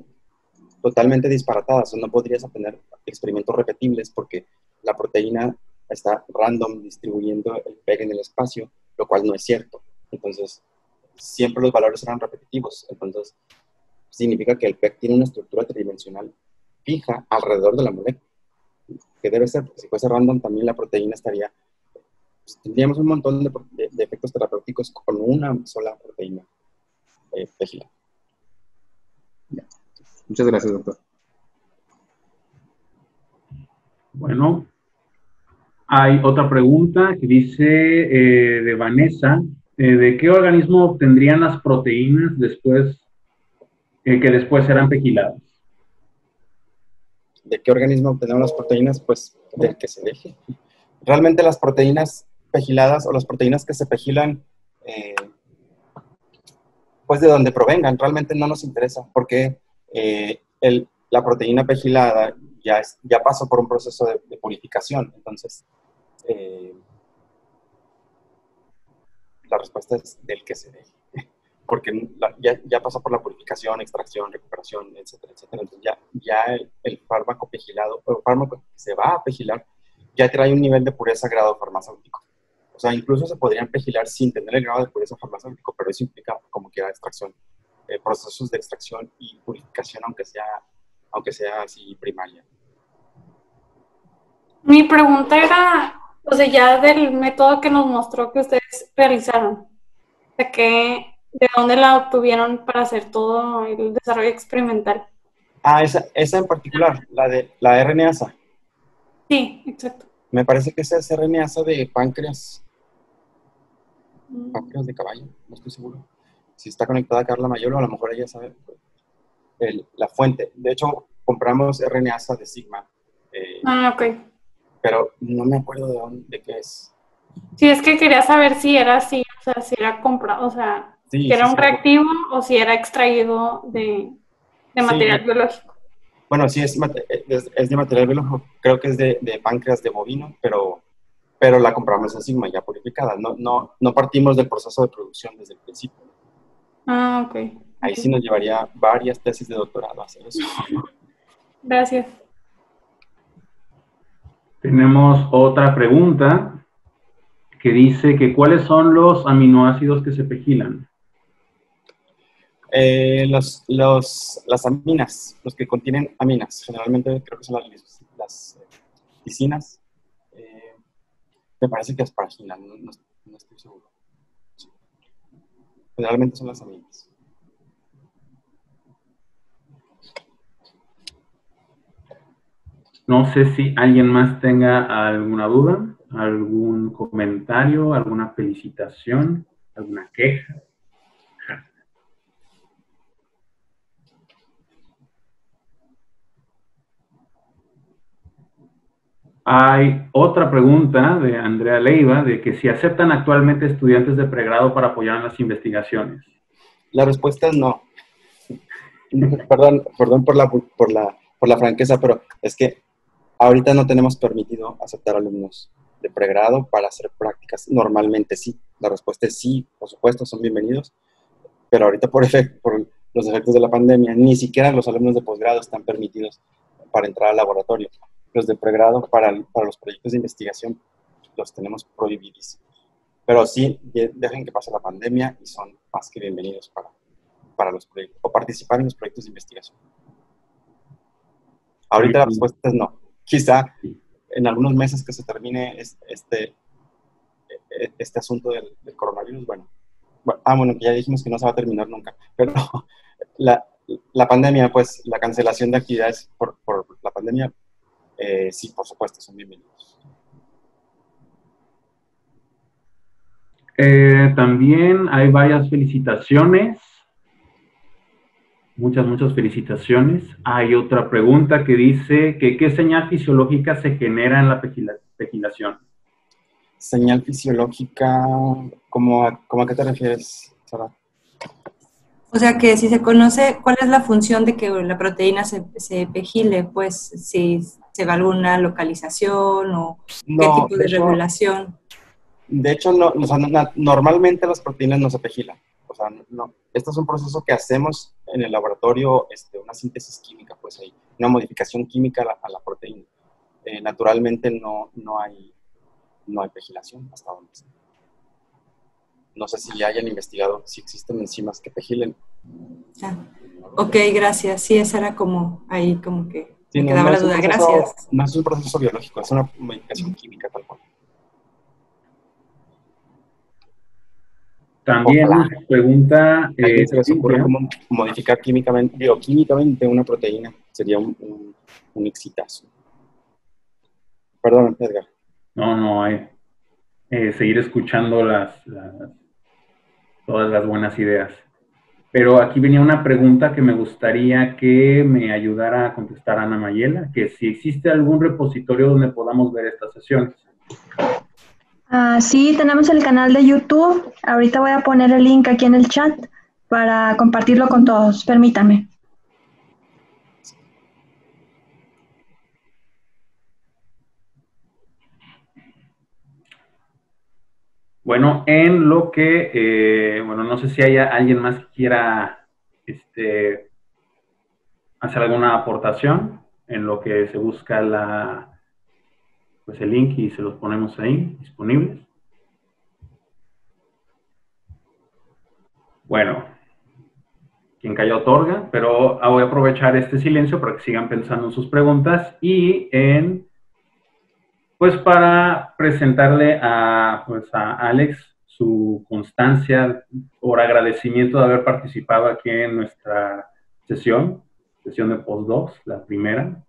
totalmente disparatadas. O no podrías obtener experimentos repetibles porque la proteína está random distribuyendo el PEG en el espacio, lo cual no es cierto. Entonces, siempre los valores eran repetitivos. Entonces, significa que el PEG tiene una estructura tridimensional fija alrededor de la molécula, que debe ser, porque si fuese random también la proteína estaría, pues, tendríamos un montón de efectos terapéuticos con una sola proteína pegilada. Muchas gracias, doctor. Bueno, hay otra pregunta que dice de Vanessa, ¿de qué organismo obtendrían las proteínas que después serán pegiladas? ¿De qué organismo obtenemos las proteínas? Pues del que se deje. Realmente las proteínas pegiladas o las proteínas que se pegilan, pues de donde provengan, realmente no nos interesa, porque la proteína pegilada ya pasó por un proceso de purificación. Entonces, la respuesta es del que se deje. Porque ya pasó por la purificación, extracción, recuperación, etcétera, etcétera. Entonces ya el fármaco pegilado, o el fármaco que se va a pegilar, ya trae un nivel de pureza grado farmacéutico. O sea, incluso se podrían pegilar sin tener el grado de pureza farmacéutico, pero eso implica como que extracción, procesos de extracción y purificación, aunque sea así primaria. Mi pregunta era, o sea, ya del método que nos mostró que ustedes realizaron, ¿de dónde la obtuvieron para hacer todo el desarrollo experimental? Esa en particular, la RNasa. Sí, exacto. Me parece que esa es RNasa de páncreas de caballo, no estoy seguro. Si está conectada a Carla Mayolo, a lo mejor ella sabe la fuente. De hecho, compramos RNasa de Sigma, Ok. pero no me acuerdo de qué es. Sí, es que quería saber si era así, o sea, si era comprado, o sea, Sí, si era sí, un sí. reactivo o si era extraído de Sí, material biológico. bueno, sí, es de material biológico, creo que es de páncreas de bovino, pero la compramos en Sigma ya purificada. No partimos del proceso de producción desde el principio. Ok. Ahí sí nos llevaría varias tesis de doctorado hacer eso. Gracias. Tenemos otra pregunta que dice que ¿cuáles son los aminoácidos que se pegilan? Las aminas, los que contienen aminas, generalmente creo que son las lisinas. Me parece que asparagina, no estoy seguro. Sí. Generalmente son las aminas. No sé si alguien más tenga alguna duda, algún comentario, alguna felicitación, alguna queja. Hay otra pregunta de Andrea Leiva, de que si aceptan actualmente estudiantes de pregrado para apoyar en las investigaciones. La respuesta es no. Perdón por la franqueza, pero es que ahorita no tenemos permitido aceptar alumnos de pregrado para hacer prácticas. Normalmente sí. La respuesta es sí, por supuesto, son bienvenidos. Pero ahorita por los efectos de la pandemia, ni siquiera los alumnos de posgrado están permitidos para entrar al laboratorio. Los de pregrado para los proyectos de investigación los tenemos prohibidísimos. Pero sí, dejen que pase la pandemia y son más que bienvenidos para los proyectos o participar en los proyectos de investigación. Ahorita la respuesta es no. Quizá en algunos meses que se termine este asunto del coronavirus, bueno, que ya dijimos que no se va a terminar nunca, pero la pandemia, pues, la cancelación de actividades por la pandemia, sí, por supuesto, son bienvenidos. También hay varias felicitaciones. Muchas felicitaciones. Hay otra pregunta que dice que ¿qué señal fisiológica se genera en la pegilación? Señal fisiológica, ¿cómo a qué te refieres, Sara? O sea que si se conoce cuál es la función de que la proteína se pegile, pues si se va alguna localización o qué tipo de regulación. De hecho, no, o sea, normalmente las proteínas no se pegilan. O sea, no. Este es un proceso que hacemos en el laboratorio, una síntesis química, pues hay una modificación química a la proteína. Naturalmente no hay pegilación hasta donde sé. No sé si ya hayan investigado si existen enzimas que pegilen. Ok, gracias. Sí, esa era como ahí como que sí, me quedaba la duda. Gracias. No es un proceso biológico, es una modificación química tal cual. También nos pregunta... ¿A alguien se les ocurre cómo modificar bioquímicamente una proteína? Sería un exitazo. Perdón, Edgar. No, hay seguir escuchando todas las buenas ideas. Pero aquí venía una pregunta que me gustaría que me ayudara a contestar Ana Mayela, que si existe algún repositorio donde podamos ver estas sesiones. Sí, tenemos el canal de YouTube. Ahorita voy a poner el link aquí en el chat para compartirlo con todos. Permítame. Bueno, en lo que, no sé si haya alguien más que quiera hacer alguna aportación en lo que se busca pues el link y se los ponemos ahí disponibles. Bueno, quien calla otorga, pero voy a aprovechar este silencio para que sigan pensando en sus preguntas y pues para presentarle a Alex su constancia por agradecimiento de haber participado aquí en nuestra sesión de postdocs, la primera,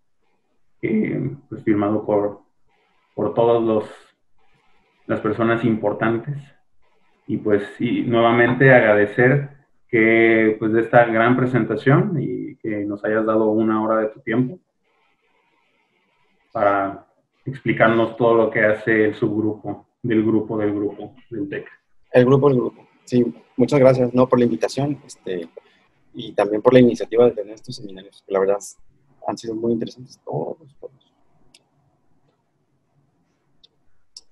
pues firmado por todas las personas importantes. Y pues sí, nuevamente agradecer pues, de esta gran presentación y que nos hayas dado 1 hora de tu tiempo para explicarnos todo lo que hace el subgrupo, del grupo, del TEC. El grupo. Sí, muchas gracias, ¿no? Por la invitación, y también por la iniciativa de tener estos seminarios, que la verdad han sido muy interesantes todos.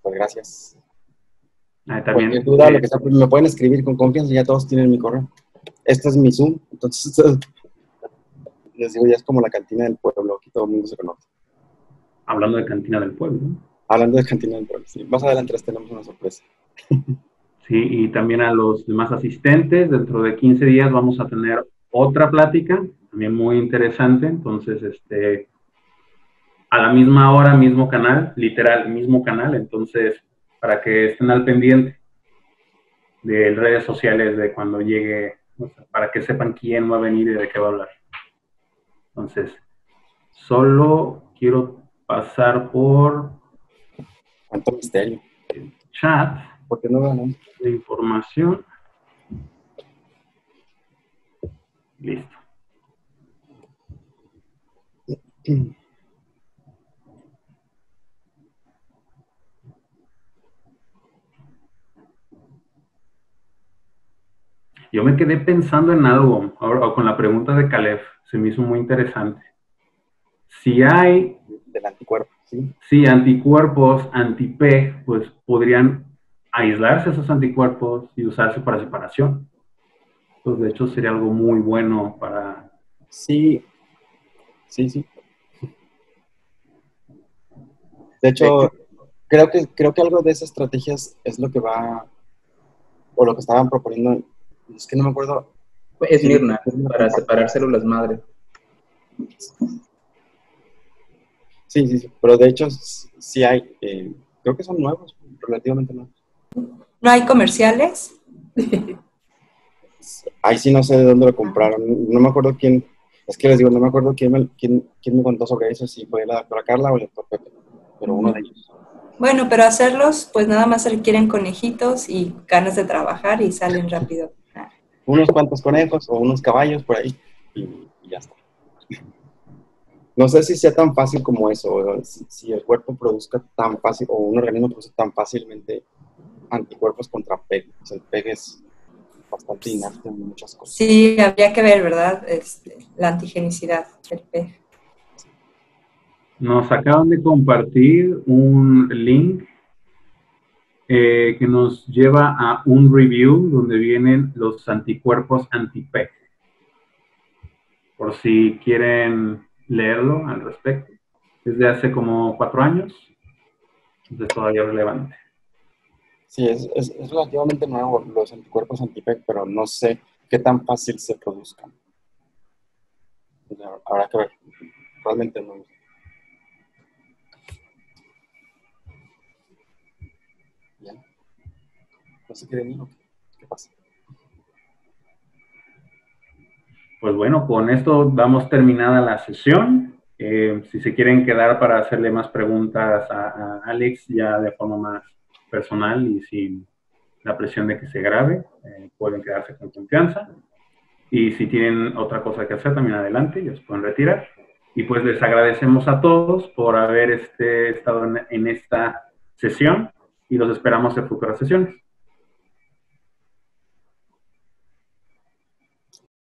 Pues gracias. También, cualquier duda, lo que sea, pues me pueden escribir con confianza, ya todos tienen mi correo. Este es mi Zoom, entonces les digo, ya es como la cantina del pueblo, aquí todo el mundo se conoce. Hablando de cantina del pueblo, ¿no? Hablando de cantina del pueblo, sí. Más adelante les tenemos una sorpresa. Sí, y también a los demás asistentes, dentro de 15 días vamos a tener otra plática, también muy interesante, entonces, a la misma hora, mismo canal, literal, mismo canal, entonces, para que estén al pendiente de redes sociales de cuando llegue, o sea, para que sepan quién va a venir y de qué va a hablar. Entonces, solo quiero pasar por Cuánto misterio. el chat. ¿Por qué no ganamos? De información. Listo. Yo me quedé pensando en algo, ahora con la pregunta de Caleb, se me hizo muy interesante. Si hay... Del anticuerpo, ¿sí? Si anticuerpos anti-PEG, pues podrían aislarse esos anticuerpos y usarse para separación. Pues de hecho sería algo muy bueno para... Sí. De hecho, creo que algo de esas estrategias es lo que va, o lo que estaban proponiendo, es que no me acuerdo. Es Mirna, para separar células madre. Sí, pero de hecho sí hay, creo que son nuevos, relativamente nuevos. ¿No hay comerciales? Ahí sí no sé de dónde lo compraron, no me acuerdo quién, es que les digo, no me acuerdo quién me contó sobre eso, si fue la doctora Carla o el doctor Pepe, pero uno de ellos. Bueno, pero hacerlos, pues nada más se requieren conejitos y ganas de trabajar y salen rápido. Unos cuantos conejos o unos caballos por ahí y ya está. No sé si sea tan fácil como eso, o si el cuerpo produzca tan fácil, o un organismo produce tan fácilmente anticuerpos contra PEG. O sea, el PEG es bastante inerte en muchas cosas. Sí, habría que ver, ¿verdad? La antigenicidad del PEG. Nos acaban de compartir un link que nos lleva a un review donde vienen los anticuerpos anti-PEG. Por si quieren leerlo al respecto. Desde hace como 4 años. Entonces todavía relevante. Sí, es relativamente nuevo los anticuerpos anti-PEG, pero no sé qué tan fácil se produzcan. Habrá que ver. Realmente no. ¿Ya? ¿No se quieren ir o qué pasa? Pues bueno, con esto damos terminada la sesión. Si se quieren quedar para hacerle más preguntas a Alex ya de forma más personal y sin la presión de que se grabe, pueden quedarse con confianza. Y si tienen otra cosa que hacer, también adelante, ya se pueden retirar. Y pues les agradecemos a todos por haber estado en esta sesión y los esperamos en futuras sesiones.